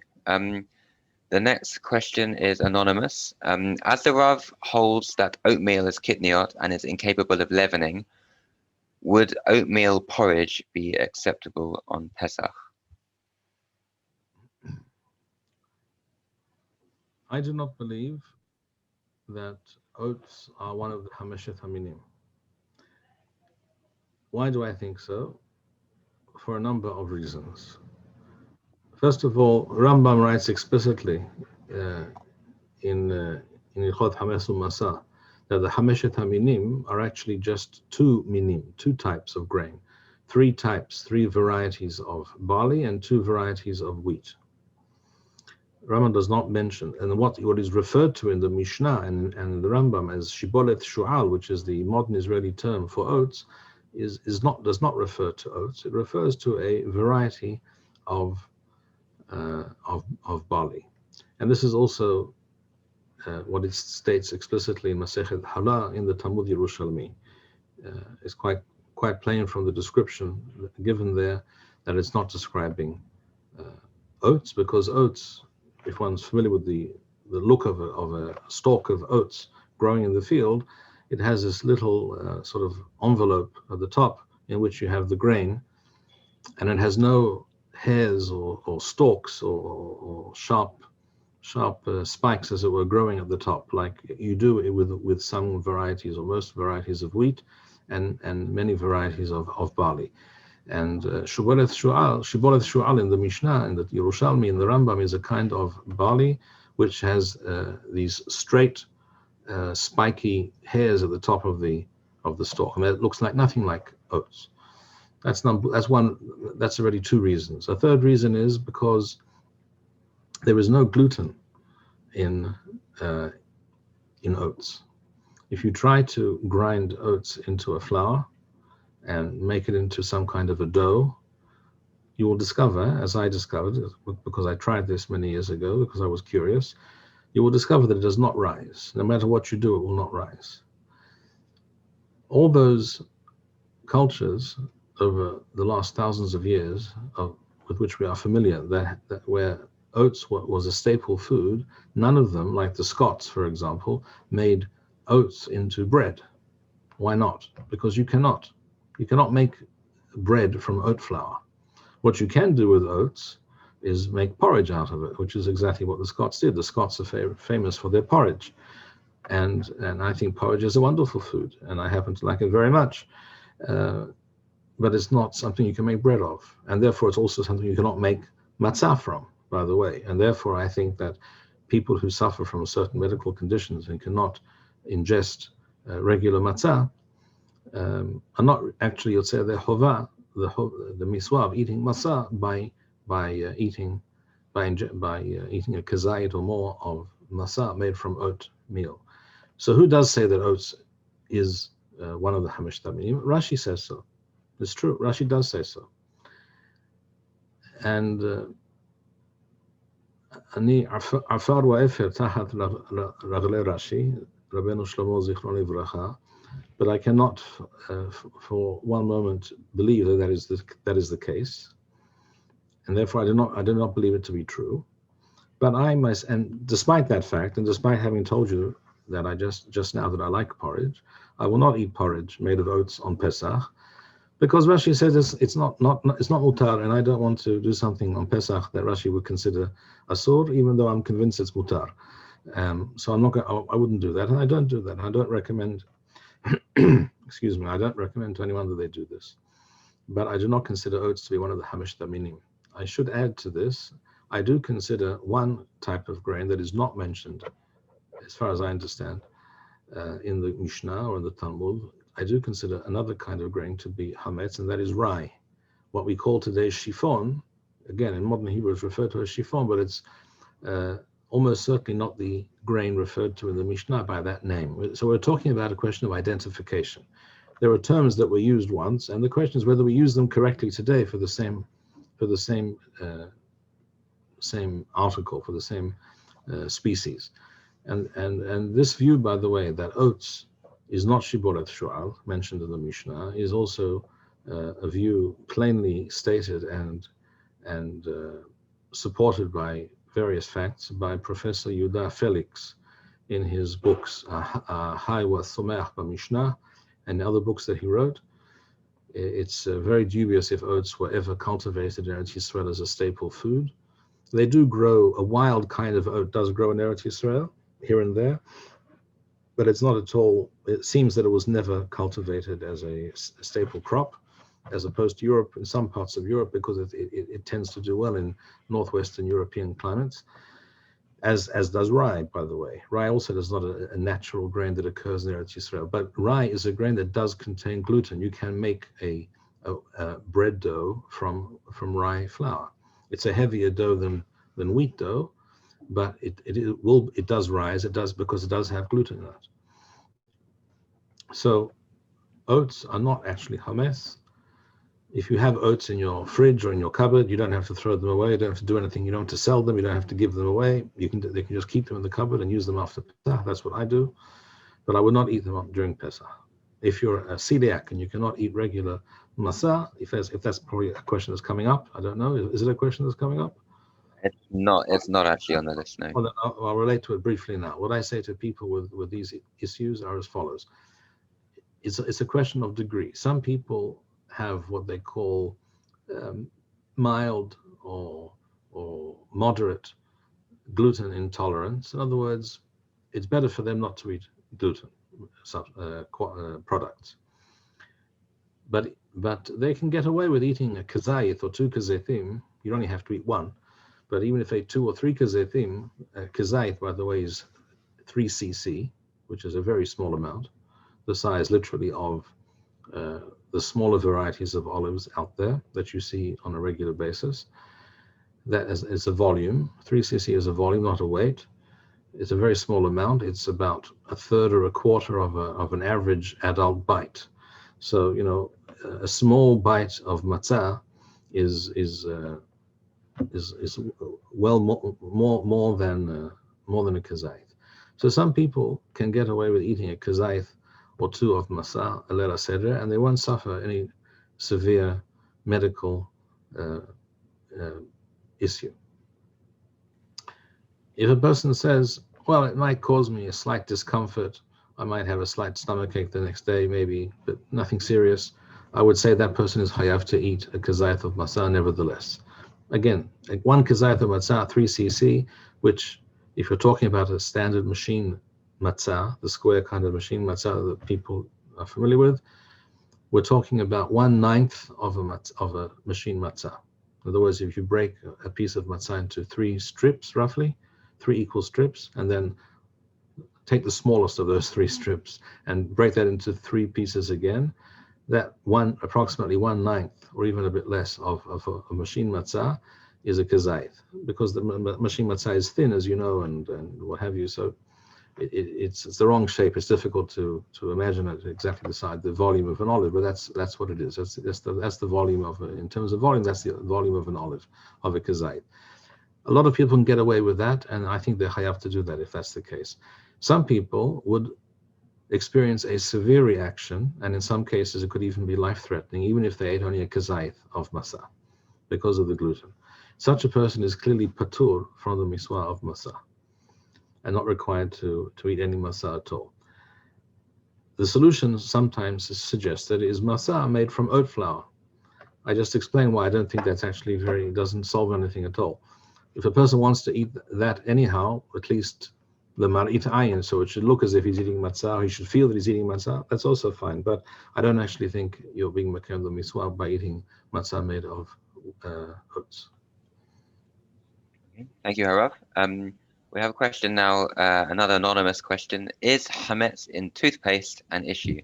The next question is anonymous. As the Rav holds that oatmeal is kitniot and is incapable of leavening, would oatmeal porridge be acceptable on Pesach? I do not believe that oats are one of the Hameshet Haminim. Why do I think so? For a number of reasons. First of all, Rambam writes explicitly in Ilchot Hametz Masa that the Hameshet Haminim are actually just two minim, two types of grain, three varieties of barley and two varieties of wheat. Rambam does not mention, and what is referred to in the Mishnah and the Rambam as shibolet shu'al, which is the modern Israeli term for oats, does not refer to oats. It refers to a variety of barley, and this is also what it states explicitly in Masechet Hala in the Talmud Yerushalmi. It's quite plain from the description given there that it's not describing oats, because oats, if one's familiar with the look of a stalk of oats growing in the field, it has this little sort of envelope at the top in which you have the grain, and it has no hairs or stalks or sharp spikes, as it were, growing at the top, like you do with some varieties or most varieties of wheat and many varieties of barley. And shibolet shu'al in the Mishnah, in the Yerushalmi, in the Rambam, is a kind of barley which has these straight, spiky hairs at the top of the stalk. I mean, it looks like nothing like oats. That's already two reasons. A third reason is because there is no gluten in oats. If you try to grind oats into a flour and make it into some kind of a dough, you will discover, as I discovered, because I tried this many years ago, because I was curious, you will discover that it does not rise. No matter what you do, it will not rise. All those cultures over the last thousands of years with which we are familiar, that where oats was a staple food, none of them, like the Scots, for example, made oats into bread. Why not? Because you cannot make bread from oat flour. What you can do with oats is make porridge out of it, which is exactly what the Scots did. The Scots are famous for their porridge, and I think porridge is a wonderful food, and I happen to like it very much. But it's not something you can make bread of, and therefore it's also something you cannot make matzah from, by the way. And therefore I think that people who suffer from certain medical conditions and cannot ingest regular matzah are not actually, you'd say, their hova, the miswah of eating matzah by eating a kazayit or more of matzah made from oatmeal. So who does say that oats is one of the Hameshet Haminim? Rashi says so. It's true. Rashi does say so. And אני עפר ואפר תחת רגלי רש"י, רבנו שלמה זיכרונו לברכה, but I cannot for one moment believe that is the case, and therefore I do not believe it to be true. But and despite that fact, and despite having told you that I just now that I like porridge, I will not eat porridge made of oats on Pesach, because Rashi says it's not mutar, and I don't want to do something on Pesach that Rashi would consider asur, even though I'm convinced it's mutar. So I wouldn't do that, and I don't do that. I don't recommend. Excuse me. I don't recommend to anyone that they do this, but I do not consider oats to be one of the Hameshet Haminim. I should add to this, I do consider one type of grain that is not mentioned, as far as I understand, in the Mishnah or in the Talmud. I do consider another kind of grain to be hametz, and that is rye. What we call today chiffon, again in modern Hebrew is referred to as chiffon, but it's almost certainly not the grain referred to in the Mishnah by that name. So we're talking about a question of identification. There are terms that were used once, and the question is whether we use them correctly today for the same article, for the same species. And this view, by the way, that oats is not shibolet shu'al, mentioned in the Mishnah, is also a view plainly stated and supported by various facts by Professor Yehuda Felix in his books Hai wa Someach Mishnah and other books that he wrote. It's very dubious if oats were ever cultivated in Eretz Yisrael as a staple food. They do grow, a wild kind of oat does grow in Eretz Yisrael, here and there, but it's not at all, it seems that it was never cultivated as a staple crop, as opposed to Europe, in some parts of Europe, because it tends to do well in northwestern European climates, as does rye, by the way. Rye also is not a natural grain that occurs in Eretz Yisrael, but rye is a grain that does contain gluten. You can make a bread dough from rye flour. It's a heavier dough than wheat dough, but it does rise. It does, because it does have gluten in it. So oats are not actually hametz. If you have oats in your fridge or in your cupboard, you don't have to throw them away. You don't have to do anything. You don't have to sell them. You don't have to give them away. They can just keep them in the cupboard and use them after Pesach. That's what I do. But I would not eat them during Pesach. If you're a celiac and you cannot eat regular matzah, if that's probably a question that's coming up, I don't know. Is it a question that's coming up? It's not actually on the list, no. Well, then I'll relate to it briefly now. What I say to people with these issues are as follows. It's a question of degree. Some people have what they call mild or moderate gluten intolerance. In other words, it's better for them not to eat gluten products. But they can get away with eating a kazayith or 2 kazetim. You only have to eat 1. But even if they 2 or 3 kazetim, kazayith, by the way, is 3 cc, which is a very small amount, the size literally of the smaller varieties of olives out there that you see on a regular basis. That is a volume. 3 cc is a volume, not a weight. It's a very small amount. It's about 1/3 or 1/4 of an average adult bite. So, a small bite of matzah is well more than a kazayith. So some people can get away with eating a kazayith or 2 of matzah, a lela seder, and they won't suffer any severe medical issue. If a person says, well, it might cause me a slight discomfort, I might have a slight stomachache the next day, maybe, but nothing serious, I would say that person is hayav to eat a kazayith of matzah nevertheless. Again, 1 kazayith of matzah, 3 cc, which, if you're talking about a standard machine matzah, the square kind of machine matzah that people are familiar with, we're talking about 1/9 of a machine matzah. In other words, if you break a piece of matzah into 3 strips, roughly, 3 equal strips, and then take the smallest of those 3 strips and break that into 3 pieces again, that approximately 1/9 or even a bit less of a machine matzah is a kazayith, because the machine matzah is thin, as you know, and what have you. So it's the wrong shape. It's difficult to imagine it exactly the volume of an olive, but that's what it is. That's the volume of, in terms of volume, that's the volume of an olive, of a kazayith. A lot of people can get away with that, and I think they're hayav to do that if that's the case. Some people would experience a severe reaction, and in some cases it could even be life-threatening, even if they ate only a kazayith of matzah, because of the gluten. Such a person is clearly patur from the mitzvah of matzah, and not required to eat any matzah at all. The solution sometimes is suggested is matzah made from oat flour. I just explained why I don't think that's actually doesn't solve anything at all. If a person wants to eat that anyhow, at least the marit ayin, so it should look as if he's eating matzah, he should feel that he's eating matzah, that's also fine. But I don't actually think you're being makam the mitzvah by eating matzah made of oats. Thank you, Harav. We have a question now, another anonymous question. Is hametz in toothpaste an issue?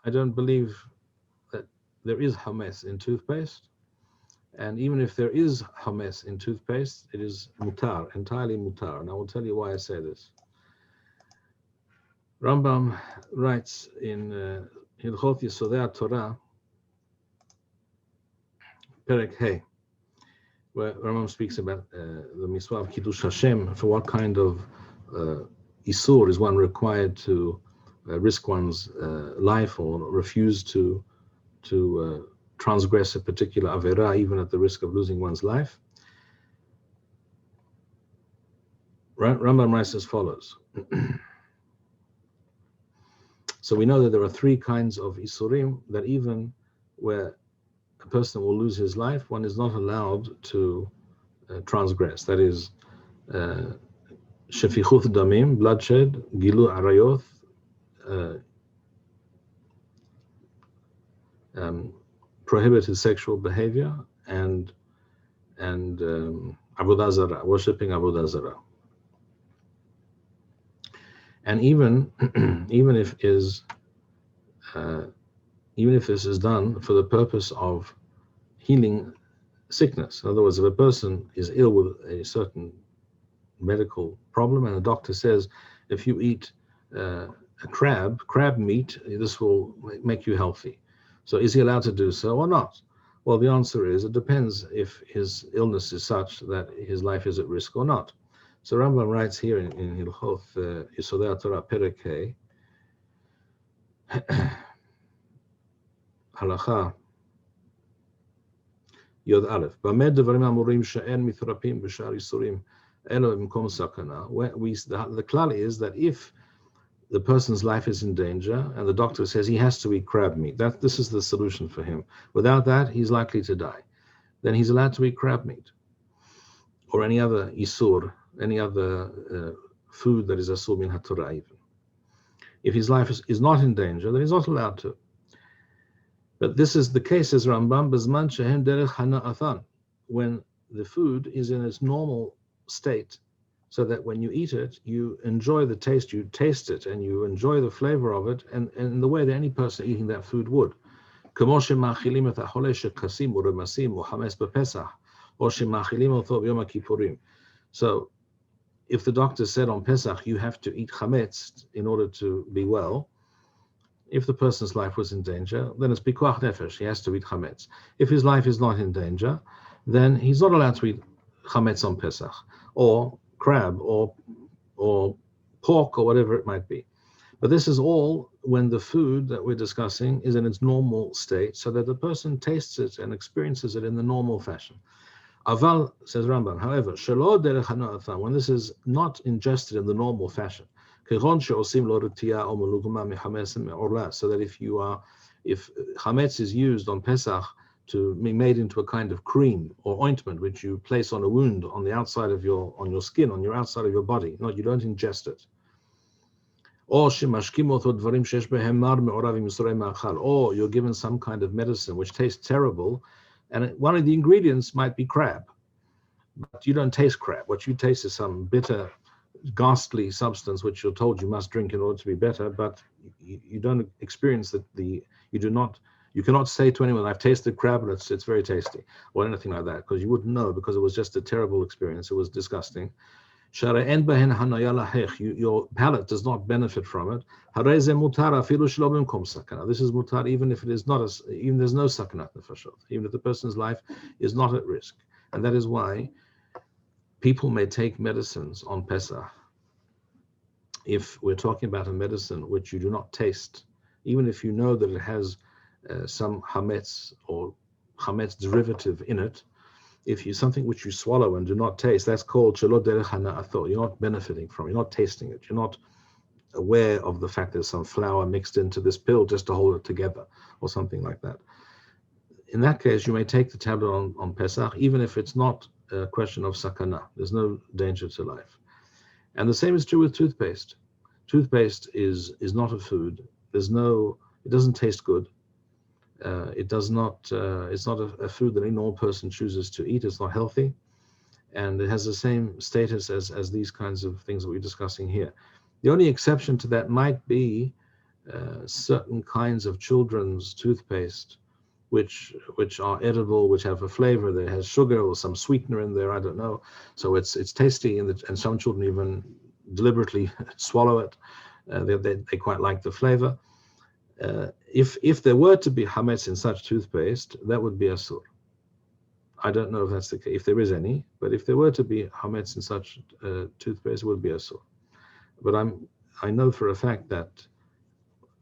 I don't believe that there is hametz in toothpaste. And even if there is hametz in toothpaste, it is mutar, entirely mutar. And I will tell you why I say this. Rambam writes in Hilchot Yesodei Torah, Perek Hey, where Rambam speaks about the mitzvah of Kiddush Hashem, for what kind of isur is one required to risk one's life or refuse to transgress a particular avera, even at the risk of losing one's life. Rambam writes as follows. So we know that there are 3 kinds of isurim that even where a a person will lose his life, one is not allowed to transgress. That is, shefichut damim, bloodshed, gilu arayot, prohibited sexual behavior, and avodah zarah, worshipping avodah zarah. And even if this is done for the purpose of healing sickness. In other words, if a person is ill with a certain medical problem and the doctor says, if you eat crab meat, this will make you healthy. So is he allowed to do so or not? Well, the answer is it depends if his illness is such that his life is at risk or not. So Rambam writes here in Hilchot Yesodei Torah Perek Hey, Halacha Yod Aleph, Bamed Devarim Amurim She'en Mithrapim B'Shar Yisurim Elo B'Mkom Sakana. The klal is that if the person's life is in danger and the doctor says he has to eat crab meat, this is the solution for him. Without that, he's likely to die. Then he's allowed to eat crab meat or any other isur, any other food that is asur min haTorah even. If his life is not in danger, then he's not allowed to. But this is the case, as Rambam, Bezman shehem derech hana'athan, when the food is in its normal state, so that when you eat it, you enjoy the taste, you taste it, and you enjoy the flavor of it, and in the way that any person eating that food would. כמו שמאכילים את החולה שכסים ורמסים או חמץ בפסח, או שמאכילים אותו ביום הכיפורים. So, if the doctor said on Pesach you have to eat hametz in order to be well, if the person's life was in danger, then it's pikuach nefesh, he has to eat hametz. If his life is not in danger, then he's not allowed to eat hametz on Pesach, or crab, or pork, or whatever it might be. But this is all when the food that we're discussing is in its normal state, so that the person tastes it and experiences it in the normal fashion. Aval, says Rambam, however, shelo derech hana'athan, when this is not ingested in the normal fashion, so that if hametz is used on Pesach to be made into a kind of cream or ointment which you place on a wound on the outside of your skin, on your outside of your body, you don't ingest it. Or you're given some kind of medicine which tastes terrible, and one of the ingredients might be crab, but you don't taste crab. What you taste is some bitter, ghastly substance which you're told you must drink in order to be better, but you don't experience that. You cannot say to anyone, I've tasted crab and it's very tasty, or anything like that, because you wouldn't know, because it was just a terrible experience. It was disgusting. Your palate does not benefit from it. This is mutar even if it is not, even there's no sakanat nefashot, even if the person's life is not at risk. And that is why people may take medicines on Pesach. If we're talking about a medicine which you do not taste, even if you know that it has some hametz or hametz derivative in it, if you something which you swallow and do not taste, that's called shelo derech hana'athot. You're not benefiting from it. You're not tasting it. You're not aware of the fact there's some flour mixed into this pill just to hold it together, or something like that. In that case, you may take the tablet on Pesach, even if it's not a question of sakana. There's no danger to life. And the same is true with toothpaste. Toothpaste is not a food. It doesn't taste good. It's not a food that any normal person chooses to eat. It's not healthy, and it has the same status as these kinds of things that we're discussing here. The only exception to that might be certain kinds of children's toothpaste, which are edible, which have a flavor that has sugar or some sweetener in there. I don't know. So it's tasty, and some children even deliberately swallow it. They quite like the flavor. If there were to be hametz in such toothpaste, that would be asur. I don't know if that's the case, if there is any, but if there were to be hametz in such toothpaste, it would be asur. But I know for a fact that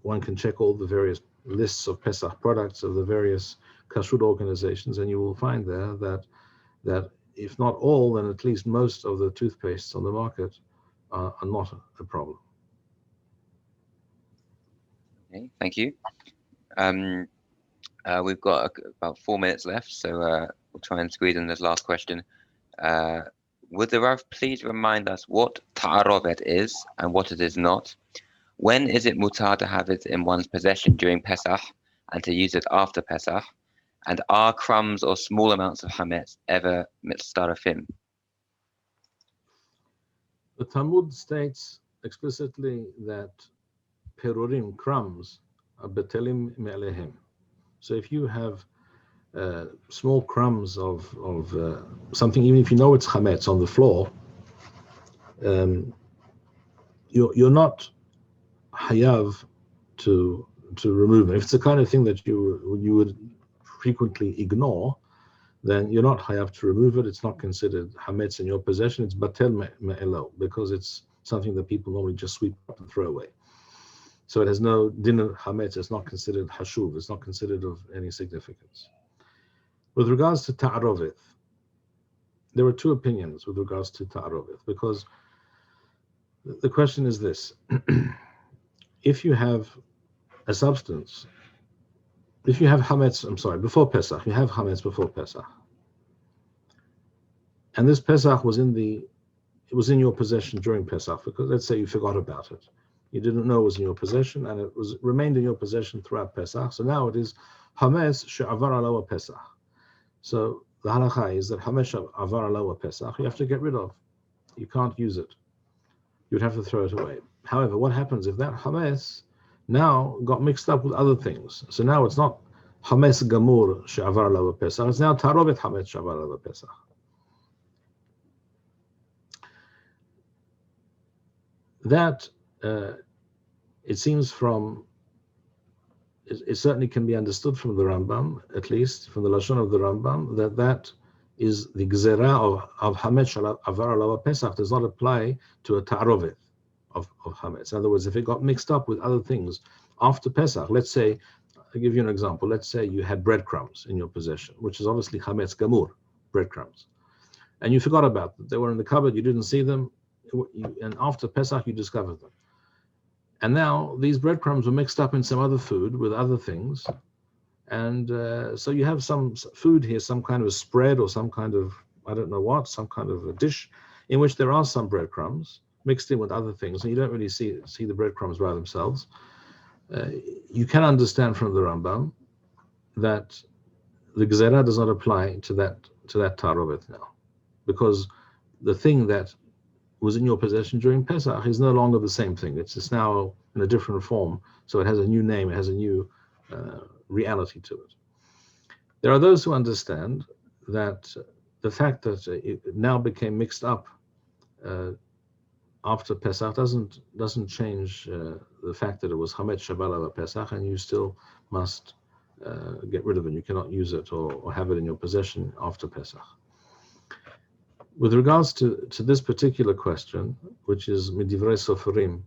one can check all the various lists of Pesach products of the various kashered organizations, and you will find there that if not all, then at least most of the toothpastes on the market are not a problem. Okay, thank you. We've got about 4 minutes left, so we'll try and squeeze in this last question. Would the Rav please remind us what taarovet is and what it is not? When is it mutar to have it in one's possession during Pesach and to use it after Pesach? And are crumbs or small amounts of hametz ever mitzdarafim? The Talmud states explicitly that perurim, crumbs, are betelim me'alehem. So if you have small crumbs of something, even if you know it's hametz on the floor, you're not hayav to remove it. If it's the kind of thing that you would frequently ignore, then you're not hayav to remove it. It's not considered hametz in your possession. It's batel me'elo, because it's something that people normally just sweep up and throw away. So it has no dinner hametz. It's not considered hashuv. It's not considered of any significance. With regards to taarovet, there are two opinions with regards to taarovet, because the question is this: if you have a substance, if you have hametz, before Pesach, you have hametz before Pesach, and this Pesach was in your possession during Pesach, because let's say you forgot about it, you didn't know it was in your possession, and it remained in your possession throughout Pesach. So now it is hametz she'avar alawa Pesach. So the halacha is that hametz she'avar alawa Pesach you have to get rid of. You can't use it. You'd have to throw it away. However, what happens if that hametz now got mixed up with other things? So now it's not hametz gamur she'avar alawa Pesach. It's now taarovet hametz she'avar alawa Pesach. That it seems it certainly can be understood from the Rambam, at least from the lashon of the Rambam, that is the gzera of hametz avar alawa Pesach does not apply to a taarovet of hametz. In other words, if it got mixed up with other things after Pesach, let's say, I'll give you an example. Let's say you had breadcrumbs in your possession, which is obviously hametz gamur, breadcrumbs, and you forgot about them. They were in the cupboard, you didn't see them, and after Pesach you discovered them. And now these breadcrumbs were mixed up in some other food with other things. And so you have some food here, some kind of a spread or some kind of, I don't know what, some kind of a dish in which there are some breadcrumbs mixed in with other things. And you don't really see the breadcrumbs by themselves. You can understand from the Rambam that the gzera does not apply to that taarovet now. Because the thing that was in your possession during Pesach is no longer the same thing. It's just now in a different form. So it has a new name, it has a new reality to it. There are those who understand that the fact that it now became mixed up after Pesach doesn't change the fact that it was hametz she'avar alawa Pesach, and you still must get rid of it. You cannot use it or have it in your possession after Pesach. With regards to this particular question, which is midivrei soferim,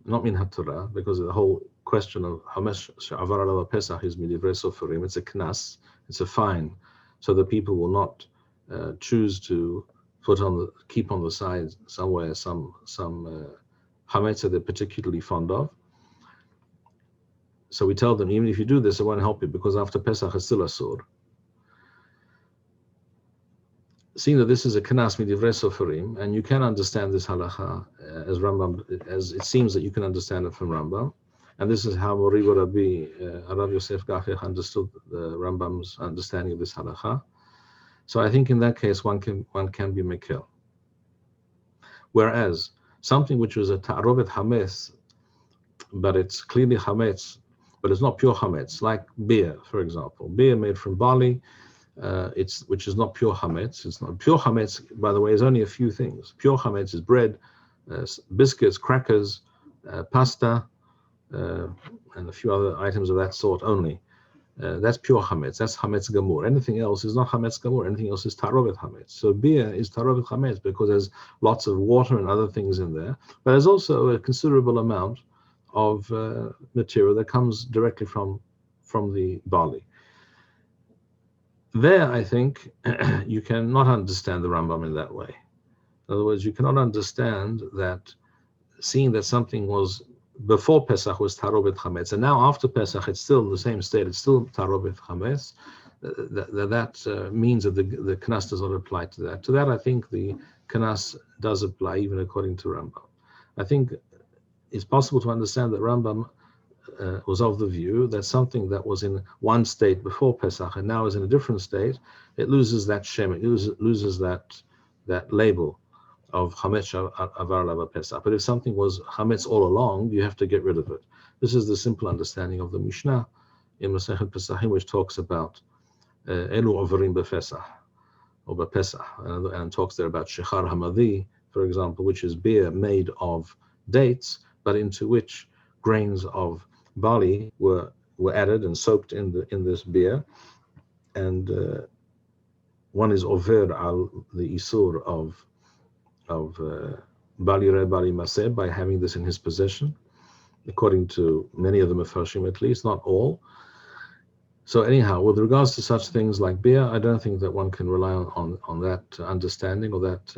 not min haTorah, because the whole question of hametz she'avar alawa Pesach is midivrei soferim. It's a knas, it's a fine, so that people will not choose to keep on the side somewhere some hametz that they're particularly fond of. So we tell them, even if you do this, it won't help you, because after Pesach it's still asur. Seeing that this is a knas midivrei soferim, and you can understand this halacha as Rambam, as it seems that you can understand it from Rambam, and this is how Mori Rabbi Rav Yosef Gachech understood the Rambam's understanding of this halacha. So I think in that case one can be mekel. Whereas something which was a taarovet hametz, but it's clearly hametz, but it's not pure hametz, like beer, for example. Beer made from barley, which is not pure hametz. It's not pure hametz, by the way, is only a few things. Pure hametz is bread, biscuits, crackers, pasta, and a few other items of that sort only. That's pure hametz. That's hametz gamur. Anything else is not hametz gamur. Anything else is taarovet hametz. So beer is taarovet hametz because there's lots of water and other things in there. But there's also a considerable amount of material that comes directly from the barley. There, I think, you cannot understand the Rambam in that way. In other words, you cannot understand that seeing that something was before Pesach was taarovet hametz, and now after Pesach it's still in the same state. It's still taarovet hametz. That means that the knas does not apply to that. To that, I think the knas does apply, even according to Rambam. I think it's possible to understand that Rambam was of the view that something that was in one state before Pesach and now is in a different state, it loses that shem, it loses that label of hametz avar lava Pesach. But if something was hametz all along, you have to get rid of it. This is the simple understanding of the Mishnah in Masechet Pesachim, which talks about elu overim befesach or bepesach, and talks there about shechar hamadi, for example, which is beer made of dates, but into which grains of barley were added and soaked in this beer, and one is over al the isur of bali re bali maseh by having this in his possession, according to many of the mefarshim, at least, not all. So anyhow, with regards to such things like beer, I don't think that one can rely on that understanding or that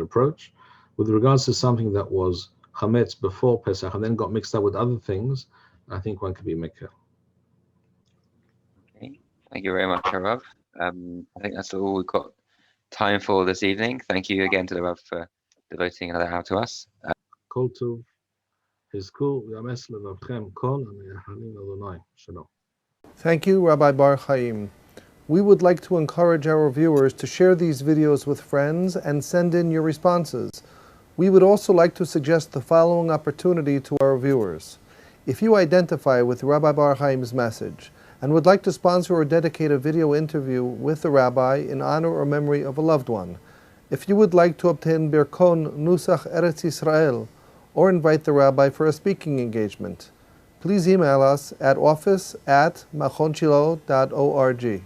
approach. With regards to something that was hametz before Pesach and then got mixed up with other things, I think one could be mekel. Okay, thank you very much, Rav. I think that's all we've got time for this evening. Thank you again to the Rav for devoting another hour to us. Kol tov, hizku v'yames levavchem kol hame'ahalim Adonai. Shalom. Thank you, Rabbi Bar-Hayim. We would like to encourage our viewers to share these videos with friends and send in your responses. We would also like to suggest the following opportunity to our viewers. If you identify with Rabbi Bar-Hayim's message and would like to sponsor or dedicate a video interview with the rabbi in honor or memory of a loved one, if you would like to obtain Birkon Nusach Eretz Yisrael or invite the rabbi for a speaking engagement, please email us at office@machonshilo.org.